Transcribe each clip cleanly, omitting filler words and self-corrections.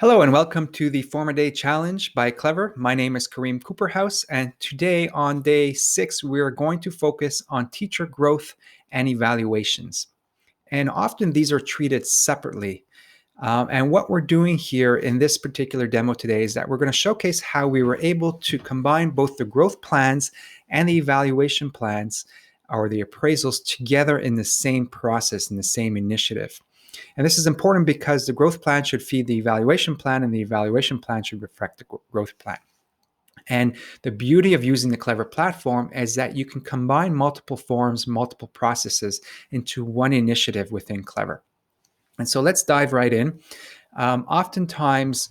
Hello and welcome to the Form a Day Challenge by clevr. My name is Kareem Cooperhouse, and today on day 6, we are going to focus on teacher growth and evaluations. And often these are treated separately. And what we're doing here in this particular demo today is that we're going to showcase how we were able to combine both the growth plans and the evaluation plans, or the appraisals, together in the same process, in the same initiative. And this is important because the growth plan should feed the evaluation plan, and the evaluation plan should reflect the growth plan. And the beauty of using the clevr platform is that you can combine multiple forms, multiple processes into one initiative within clevr. And so let's dive right in. Oftentimes,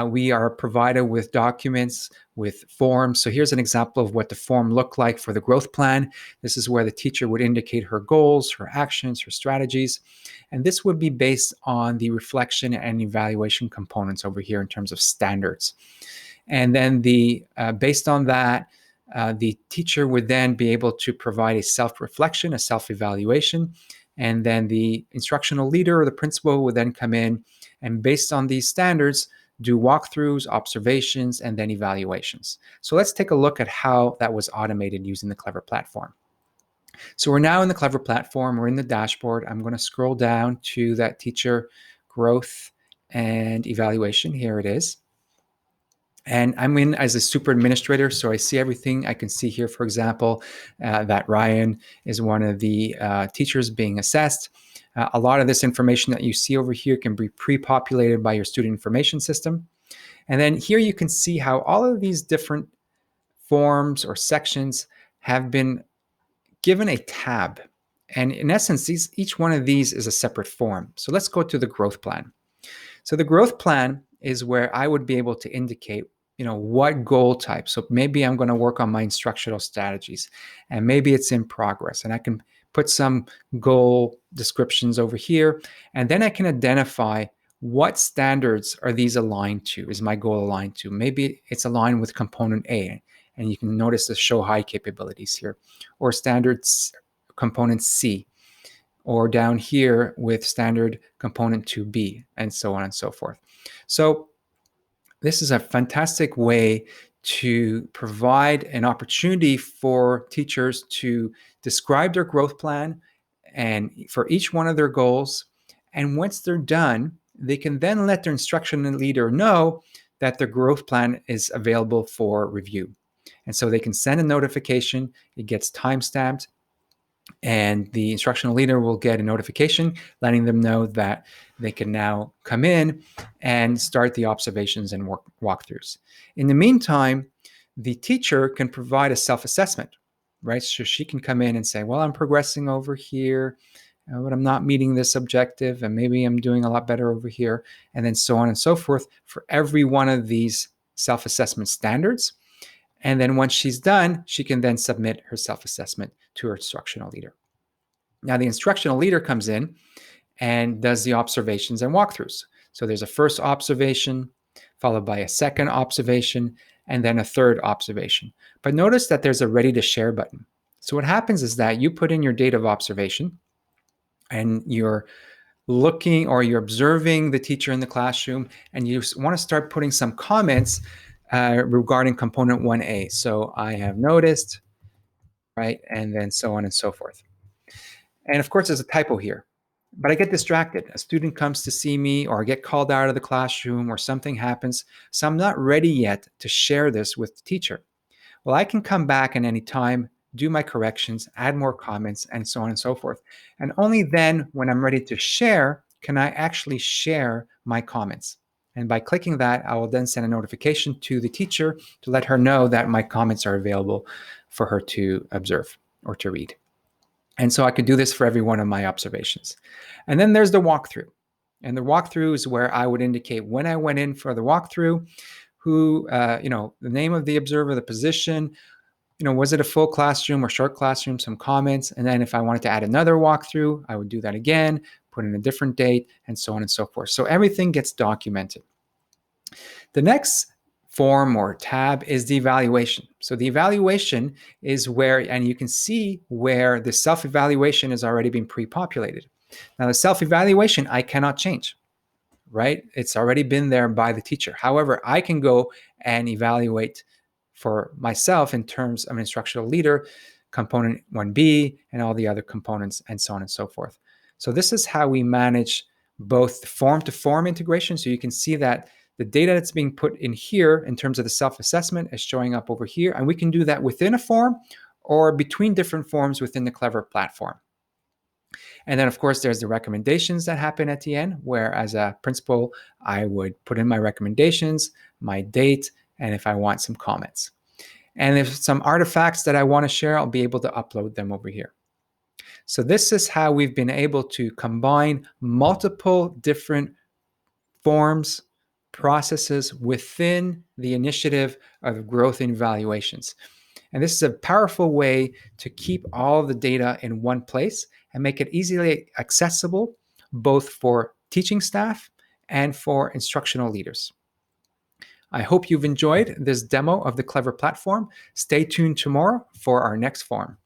we are provided with documents, with forms. So here's an example of what the form looked like for the growth plan. This is where the teacher would indicate her goals, her actions, her strategies. And this would be based on the reflection and evaluation components over here in terms of standards. And then based on that, the teacher would then be able to provide a self-reflection, a self-evaluation. And then the instructional leader or the principal would then come in and, based on these standards, do walkthroughs, observations, and then evaluations. So let's take a look at how that was automated using the clevr platform. So we're now in the clevr platform. We're in the dashboard. I'm going to scroll down to that teacher growth and evaluation. Here it is. And I'm in as a super administrator, so I see everything. I can see here, for example, that Ryan is one of the teachers being assessed. A lot of this information that you see over here can be pre-populated by your student information system. And then here you can see how all of these different forms or sections have been given a tab. And in essence, each one of these is a separate form. So let's go to the growth plan. So the growth plan is where I would be able to indicate what goal type. So maybe I'm going to work on my instructional strategies, and maybe it's in progress, and I can put some goal descriptions over here, and then I can identify what standards are these aligned to. Is my goal aligned to? Maybe it's aligned with component A, and you can notice the show high capabilities here, or standards component C, or down here with standard component 2B, and so on and so forth. So this is a fantastic way to provide an opportunity for teachers to describe their growth plan and for each one of their goals. And once they're done, they can then let their instructional leader know that their growth plan is available for review. And so they can send a notification. It gets timestamped, and the instructional leader will get a notification letting them know that they can now come in and start the observations and walkthroughs. In the meantime, the teacher can provide a self-assessment, right? So she can come in and say, well, I'm progressing over here, but I'm not meeting this objective, and maybe I'm doing a lot better over here, and then so on and so forth for every one of these self-assessment standards. And then once she's done, she can then submit her self-assessment to her instructional leader. Now the instructional leader comes in and does the observations and walkthroughs. So there's a first observation, followed by a second observation, and then a third observation. But notice that there's a ready to share button. So what happens is that you put in your date of observation, and you're looking, or you're observing the teacher in the classroom, and you want to start putting some comments regarding component 1A. So I have noticed, right? And then so on and so forth. And of course, there's a typo here, but I get distracted. A student comes to see me, or I get called out of the classroom, or something happens. So I'm not ready yet to share this with the teacher. Well, I can come back at any time, do my corrections, add more comments, and so on and so forth. And only then, when I'm ready to share, can I actually share my comments. And by clicking that, I will then send a notification to the teacher to let her know that my comments are available for her to observe or to read. And so I could do this for every one of my observations. And then there's the walkthrough. And the walkthrough is where I would indicate when I went in for the walkthrough, who, the name of the observer, the position, was it a full classroom or short classroom, some comments. And then if I wanted to add another walkthrough, I would do that again, put in a different date, and so on and so forth. So everything gets documented. The next form or tab is the evaluation. So the evaluation is where, and you can see where the self-evaluation has already been pre-populated. Now the self-evaluation I cannot change, right? It's already been there by the teacher. However, I can go and evaluate for myself in terms of an instructional leader, component 1B, and all the other components, and so on and so forth. So this is how we manage both form-to-form integration. So you can see that the data that's being put in here in terms of the self-assessment is showing up over here. And we can do that within a form or between different forms within the clevr platform. And then, of course, there's the recommendations that happen at the end, where as a principal, I would put in my recommendations, my date, and if I want some comments. And if some artifacts that I want to share, I'll be able to upload them over here. So this is how we've been able to combine multiple different forms, processes within the initiative of growth and evaluations. And this is a powerful way to keep all the data in one place and make it easily accessible, both for teaching staff and for instructional leaders. I hope you've enjoyed this demo of the clevr platform. Stay tuned tomorrow for our next forum.